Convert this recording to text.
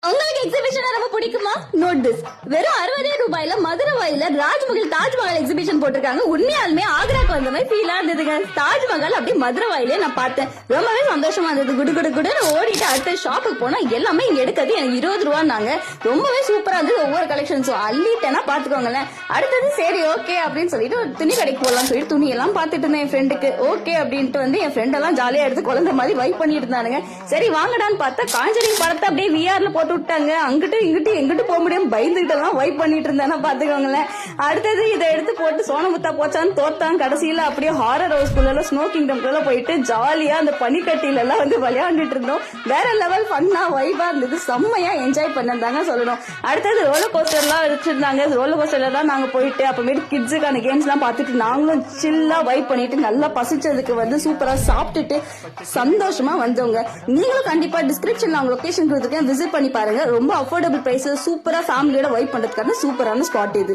உங்களுக்கு எக்ஸிபிஷன் ரொம்ப பிடிக்குமா? Note this. வெறும் 60 ரூபாயில மதுரவாயில ராஜ்மஹல் தாஜ்மஹால் எக்ஸிபிஷன் போட்டிருக்காங்க. உண்மையாலுமே ஆக்ராக்கு வந்த மாதிரி ஃபீலா இருந்ததுங்க. தாஜ்மஹால் அப்படியே மதுரவாயிலே நான் பார்த்தேன். ரொம்பவே சந்தோஷமா இருந்தது. குடு குடு குடுன்னு ஓடிட்டு அடுத்த ஷாப்புக்கு போனா எல்லாமே இங்க எடுக்கிறது எனக்கு 20 ரூபான்னாங்க. ரொம்பவே சூப்பரா இருந்தது. ஒவ்வொரு கலெக்ஷன்ஸும் அள்ளிட்டேன்னா பாத்துக்கோங்களேன். அடுத்தது சரி ஓகே அப்படின்னு சொல்லிட்டு ஒரு துணி கடைக்கு போகலாம் சொல்லிட்டு துணி எல்லாம் பாத்துட்டு இருந்தேன். என் ஃப்ரெண்டுக்கு ஓகே அப்படின்ட்டு வந்து என் ஃப்ரெண்ட் எல்லாம் ஜாலியா எடுத்து குழந்தை மாதிரி வைப் பண்ணிட்டு இருந்தானுங்க. சரி வாங்கடான்னு பார்த்தா காஞ்சரிங் படத்தை அப்படியே விஆர்ல போட்டு விட்டாங்க. அங்கிட்டு இங்கிட்டு எங்கிட்டு போக முடியும் பயந்துகிட்டு எல்லாம் வைப் பண்ணிட்டு இருந்தேன்னா பாத்துக்கோங்களேன். அடுத்தது இதை எடுத்து போட்டு சோனமுத்தா போச்சான்னு தோத்தான். கடைசியில அப்படியே ஹாரர் ஹவுஸ்குள்ள ஸ்னோ கிங்டம்குள்ள போயிட்டு ஜாலியா அந்த பனிக்கட்டியில எல்லாம் வந்து விளையாண்டுட்டு இருந்தோம். வேற லெவல் ஃபன்னா வைபா இருந்தது. செம்மையா என்ஜாய் பண்ணதாங்க சொல்லணும். அடுத்தது ரோலர் கோஸ்டர் எல்லாம் வச்சிருந்தாங்க. ரோலர் கோஸ்டர்ல தான் நாங்க போயிட்டு அப்புறமேட்டு கிட்ஸுக்கான கேம்ஸ் எல்லாம் பார்த்துட்டு நாங்களும் சில்லா வைப் பண்ணிட்டு நல்லா பசிச்சதுக்கு வந்து சூப்பரா சாப்பிட்டுட்டு சந்தோஷமா வந்தவங்க. நீங்களும் கண்டிப்பா டிஸ்கிரிப்ஷன்ல அவங்க லொகேஷன் கொடுத்துருக்கேன், விசிட் பண்ணி பாருங்க. ரொம்ப அஃபோர்டபுள் பிரைஸ், சூப்பரா ஃபேமிலியோட வைப் பண்றதுக்கான சூப்பரான ஸ்பாட் இது.